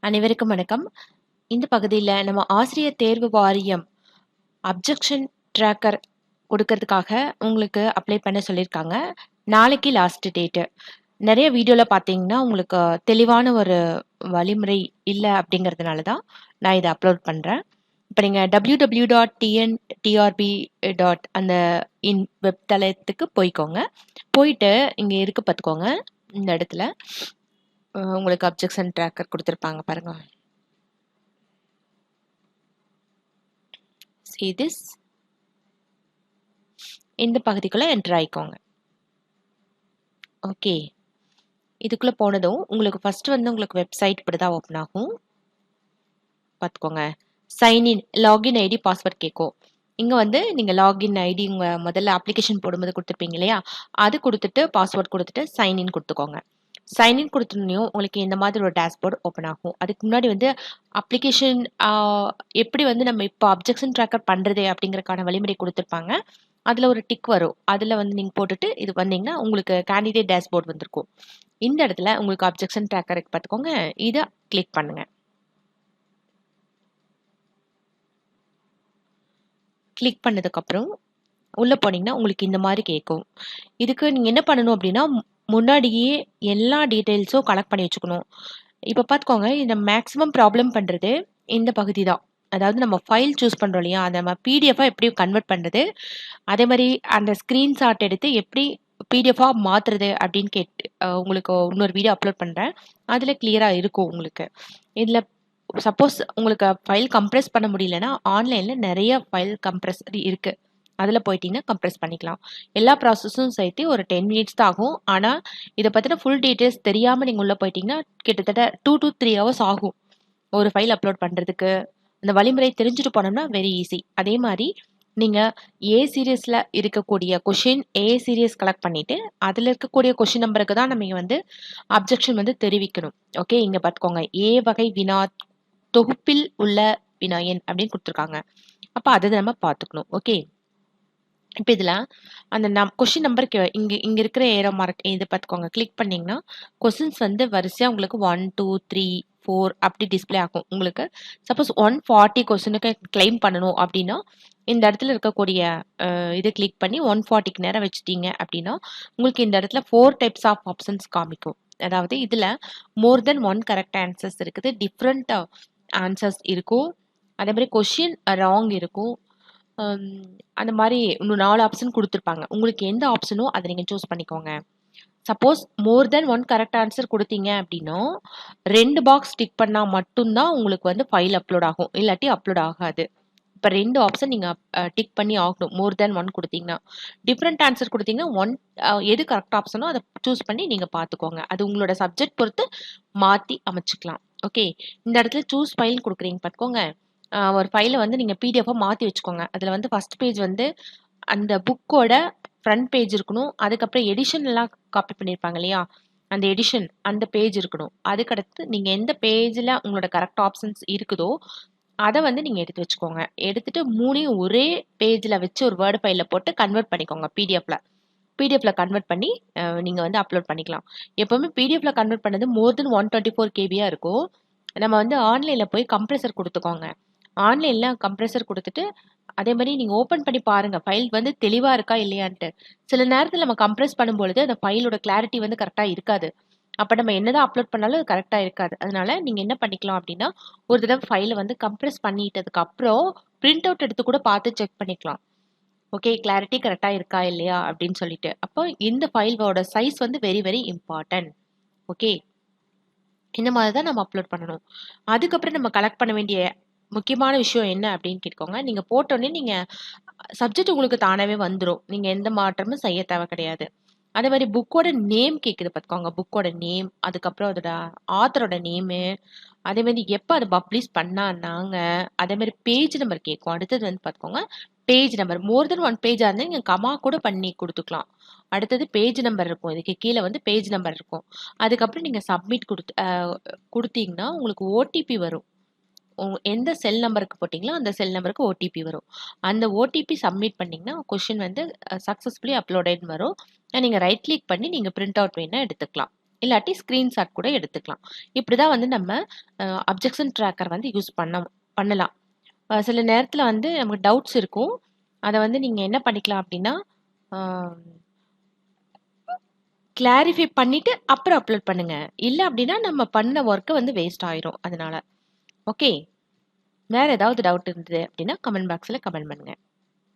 அனைவருக்கும் வணக்கம். இந்த பகுதியில நம்ம ஆசிரியர் தேர்வு வாரியம் அப்ஜெக்ஷன் ட்ராக்கர் கொடுக்கறதுக்காக உங்களுக்கு அப்ளை பண்ண சொல்லியிருக்காங்க. நாளைக்கு லாஸ்ட் டேட்டு. நிறைய வீடியோல பார்த்தீங்கன்னா, உங்களுக்கு தெளிவான ஒரு வழிமுறை இல்ல அப்படிங்கிறதுனால தான் நான் இத அப்லோட் பண்றேன். இப்ப நீங்க www.tntrb. அந்த வெப் தளத்துக்கு போய்க்கோங்க. போயிட்டு இங்க இருக்கு பார்த்துக்கோங்க. இந்த இடத்துல உங்களுக்கு அப்ஜெக்ஷன் ட்ராக்கர் கொடுத்துருப்பாங்க பாருங்க. See this. இந்த பகுதிக்குள்ள என்டர் ஆயிக்கோங்க. ஓகே, இதுக்குள்ள போனதும் உங்களுக்கு ஃபர்ஸ்ட் வந்து உங்களுக்கு வெப்சைட் இப்படிதான் ஓப்பன் ஆகும். பார்த்துக்கோங்க. சைன்இன் லாகின் ஐடி பாஸ்வேர்ட் கேட்கும். இங்க வந்து நீங்க லாகின் ஐடி உங்க முதல்ல அப்ளிகேஷன் போடும்போது கொடுத்துருப்பீங்க இல்லையா, அது கொடுத்துட்டு பாஸ்வேர்ட் கொடுத்துட்டு சைன்இன் கொடுத்துக்கோங்க. சைன்இன் கொடுத்துருந்தோம் உங்களுக்கு இந்த மாதிரி ஒரு டேஷ்போர்ட் ஓப்பன் ஆகும். அதுக்கு முன்னாடி வந்து அப்ளிகேஷன் எப்படி வந்து நம்ம இப்போ அப்ஜெக்ஷன் ட்ராக்கர் பண்றது அப்படிங்கறதுக்கான வழிமுறை கொடுத்துருப்பாங்க. அதுல ஒரு டிக் வரும். அதுல வந்து நீங்க போட்டுட்டு இது வந்தீங்கன்னா உங்களுக்கு கேண்டிடேட் டேஷ்போர்ட் வந்திருக்கும். இந்த இடத்துல உங்களுக்கு அப்ஜெக்ஷன் ட்ராக்கர் பார்த்துக்கோங்க. இதை கிளிக் பண்ணுங்க. கிளிக் பண்ணதுக்கு அப்புறம் உள்ள போனீங்கன்னா உங்களுக்கு இந்த மாதிரி கேட்கும். இதுக்கு நீங்க என்ன பண்ணணும் அப்படின்னா, முன்னாடியே எல்லா டீடைல்ஸும் கலெக்ட் பண்ணி வச்சுக்கணும். இப்ப பார்த்துக்கோங்க, இந்த மேக்ஸிமம் ப்ராப்ளம் பண்றது இந்த பகுதி தான். அதாவது நம்ம ஃபைல் சூஸ் பண்றோம் இல்லையா, அதை நம்ம பிடிஎஃபா எப்படி கன்வெர்ட் பண்றது, அதே மாதிரி அந்த ஸ்கிரீன்ஷாட் எடுத்து எப்படி பிடிஎஃபா மாத்துறது அப்படின்னு கேட்டு உங்களுக்கு இன்னொரு வீடியோ அப்லோட் பண்றேன். அதுல கிளியரா இருக்கும் உங்களுக்கு. இதுல சப்போஸ் உங்களுக்கு ஃபைல் கம்ப்ரெஸ் பண்ண முடியலன்னா ஆன்லைன்ல நிறைய ஃபைல் கம்ப்ரெசர் இருக்கு. அதுல போயிட்டீங்கன்னா கம்ப்ரெஸ் பண்ணிக்கலாம். எல்லா ப்ராசஸும் சேர்த்து ஒரு 10 மினிட்ஸ் தான் ஆகும். ஆனா இதை பத்தின ஃபுல் டீடைல்ஸ் தெரியாம நீங்க உள்ள போயிட்டீங்கன்னா கிட்டத்தட்ட 2 to 3 hours ஆகும் ஒரு ஃபைல் அப்லோட் பண்றதுக்கு. அந்த வழிமுறை தெரிஞ்சுட்டு போனோம்னா வெரி ஈஸி. அதே மாதிரி நீங்க ஏ சீரியஸ்ல இருக்கக்கூடிய கொஷின் ஏ சீரியஸ் கலெக்ட் பண்ணிட்டு அதுல இருக்கக்கூடிய கொஷின் நம்பருக்கு தான் நம்ம வந்து அப்ஜெக்ஷன் வந்து தெரிவிக்கணும். ஓகே, இங்க பாத்துக்கோங்க. ஏ வகை வினா தொகுப்பில் உள்ள வினா எண் அப்படின்னு கொடுத்துருக்காங்க. அப்ப அதை நம்ம பார்த்துக்கணும். ஓகே, இப்போ இதுல அந்த கொஸ்டின் நம்பருக்கு இங்க இருக்கிற ஏரோ மார்க் இது பார்த்துக்கோங்க. கிளிக் பண்ணீங்கன்னா கொஸ்டின்ஸ் வந்து வரிசையா உங்களுக்கு 1 2 3 4 அப்படி டிஸ்பிளே ஆகும். உங்களுக்கு சப்போஸ் 140 கொஸ்டினுக்கு கிளைம் பண்ணணும் அப்படின்னா இந்த இடத்துல இருக்கக்கூடிய இதை கிளிக் பண்ணி 140க்கு நேரம் வச்சுட்டீங்க அப்படின்னா உங்களுக்கு இந்த இடத்துல 4 டைப்ஸ் ஆஃப் ஆப்ஷன்ஸ் காமிக்கும். அதாவது இதுல மோர் தென் 1 கரெக்ட் ஆன்சர்ஸ் இருக்குது, டிஃப்ரெண்ட் ஆன்சர்ஸ் இருக்கும், அதே மாதிரி கொஸ்டின் ராங் இருக்கும். அந்த மாதிரி இன்னும் 4 ஆப்ஷன் கொடுத்துருப்பாங்க. உங்களுக்கு எந்த ஆப்ஷனோ அதை நீங்க சூஸ் பண்ணிக்கோங்க. சப்போஸ் மோர் தென் 1 கரெக்ட் ஆன்சர் கொடுத்தீங்க அப்படின்னா 2 பாக்ஸ் டிக் பண்ணா மட்டும்தான் உங்களுக்கு வந்து ஃபைல் அப்லோட் ஆகும், இல்லாட்டி அப்லோட் ஆகாது. இப்போ 2 ஆப்ஷன் நீங்க டிக் பண்ணி ஆகணும். மோர் தென் 1 கொடுத்தீங்கன்னா. டிஃப்ரெண்ட் ஆன்சர் கொடுத்தீங்கன்னா எது கரெக்ட் ஆப்ஷனோ அதை சூஸ் பண்ணி நீங்க பார்த்துக்கோங்க. அது உங்களோட சப்ஜெக்ட் பொறுத்து மாத்தி அமைச்சுக்கலாம். ஓகே, இந்த இடத்துல சூஸ் ஃபைல் கொடுக்குறீங்க பார்த்துக்கோங்க. ஒரு ஃபைலை வந்து நீங்க பிடிஎஃபா மாத்தி வச்சுக்கோங்க. அதுல வந்து ஃபர்ஸ்ட் பேஜ் வந்து அந்த புக்கோட ஃப்ரண்ட் பேஜ் இருக்கணும். அதுக்கப்புறம் எடிஷன் எல்லாம் காப்பி பண்ணியிருப்பாங்க இல்லையா, அந்த எடிஷன் அந்த பேஜ் இருக்கணும். அதுக்கடுத்து நீங்க எந்த பேஜ்ல உங்களோட கரெக்ட் ஆப்ஷன்ஸ் இருக்குதோ அதை வந்து நீங்க எடுத்து வச்சுக்கோங்க. எடுத்துட்டு 3யும் ஒரே பேஜ்ல வச்சு ஒரு வேர்டு ஃபைல போட்டு கன்வெர்ட் பண்ணிக்கோங்க. பிடிஎஃப்ல கன்வெர்ட் பண்ணி நீங்க வந்து அப்லோட் பண்ணிக்கலாம். எப்பவுமே பிடிஎஃப்ல கன்வெர்ட் பண்ணது மோர் தென் 124 கேபியா இருக்கும். நம்ம வந்து ஆன்லைன்ல போய் கம்ப்ரெசர் கொடுத்துக்கோங்க. ஆன்லைன்ல கம்ப்ரெசர் கொடுத்துட்டு அதே மாதிரி நீங்க ஓபன் பண்ணி பாருங்க ஃபைல் வந்து தெளிவா இருக்கா இல்லையான்ட்டு. சில நேரத்துல நம்ம கம்ப்ரெஸ் பண்ணும்பொழுது அந்த ஃபைலோட கிளாரிட்டி வந்து கரெக்டா இருக்காது. அப்ப நம்ம என்னதான் அப்லோட் பண்ணாலும் அது கரெக்டா இருக்காது. அதனால நீங்க என்ன பண்ணிக்கலாம் அப்படின்னா, ஒரு தடவை ஃபைலை வந்து கம்ப்ரெஸ் பண்ணிட்டதுக்கு அப்புறம் பிரிண்ட் அவுட் எடுத்து கூட பார்த்து செக் பண்ணிக்கலாம். ஓகே, கிளாரிட்டி கரெக்டா இருக்கா இல்லையா அப்படின்னு சொல்லிட்டு. அப்போ இந்த ஃபைலோட சைஸ் வந்து வெரி வெரி இம்பார்ட்டன்ட். ஓகே, இந்த மாதிரி தான் நம்ம அப்லோட் பண்ணணும். அதுக்கப்புறம் நம்ம கலெக்ட் பண்ண வேண்டிய முக்கியமான விஷயம் என்ன அப்படின்னு கேட்கோங்க. நீங்க போட்டோடனே நீங்க சப்ஜெக்ட் உங்களுக்கு தானாவே வந்துடும். நீங்க எந்த மாற்றமும் செய்ய தேவை கிடையாது. அதே மாதிரி புக்கோட நேம் கேக்குது பார்த்துக்கோங்க. புக்கோட நேம், அதுக்கப்புறம் அதோட ஆத்தரோட நேமு, அதே மாதிரி எப்போ அதை பப்ளிஷ் பண்ணாங்க, அதே மாதிரி பேஜ் நம்பர் கேட்கும். அடுத்தது வந்து பார்த்துக்கோங்க பேஜ் நம்பர். மோர் தென் 1 பேஜா இருந்தால் நீங்கள் கமா கூட பண்ணி கொடுத்துக்கலாம். அடுத்தது பேஜ் நம்பர் இருக்கும். இதுக்கு கீழே வந்து பேஜ் நம்பர் இருக்கும். அதுக்கப்புறம் நீங்கள் சப்மிட் கொடுத்தீங்கன்னா உங்களுக்கு ஓடிபி வரும். எந்த செல் நம்பருக்கு போட்டிங்களோ அந்த செல் நம்பருக்கு ஓடிபி வரும். அந்த ஓடிபி சப்மிட் பண்ணிங்கன்னா கொஷின் வந்து சக்ஸஸ்ஃபுல்லி அப்லோடட் வரும். நீங்கள் ரைட் கிளிக் பண்ணி நீங்கள் பிரிண்ட் அவுட் வேணால் எடுத்துக்கலாம். இல்லாட்டி ஸ்க்ரீன்ஷாட் கூட எடுத்துக்கலாம். இப்படி தான் வந்து நம்ம அப்ஜெக்ஷன் ட்ராக்கர் வந்து யூஸ் பண்ணலாம். சில நேரத்தில் வந்து நமக்கு டவுட்ஸ் இருக்கும். அதை வந்து நீங்கள் என்ன பண்ணிக்கலாம் அப்படின்னா கிளாரிஃபை பண்ணிட்டு அப்புறம் அப்லோட் பண்ணுங்க. இல்லை அப்படின்னா நம்ம பண்ண ஒர்க்கை வந்து வேஸ்ட் ஆயிரும். அதனால ஓகே. வேற ஏதாவது டவுட் இருந்தது அப்படின்னா கமெண்ட் பாக்ஸில் கமெண்ட் பண்ணுங்க.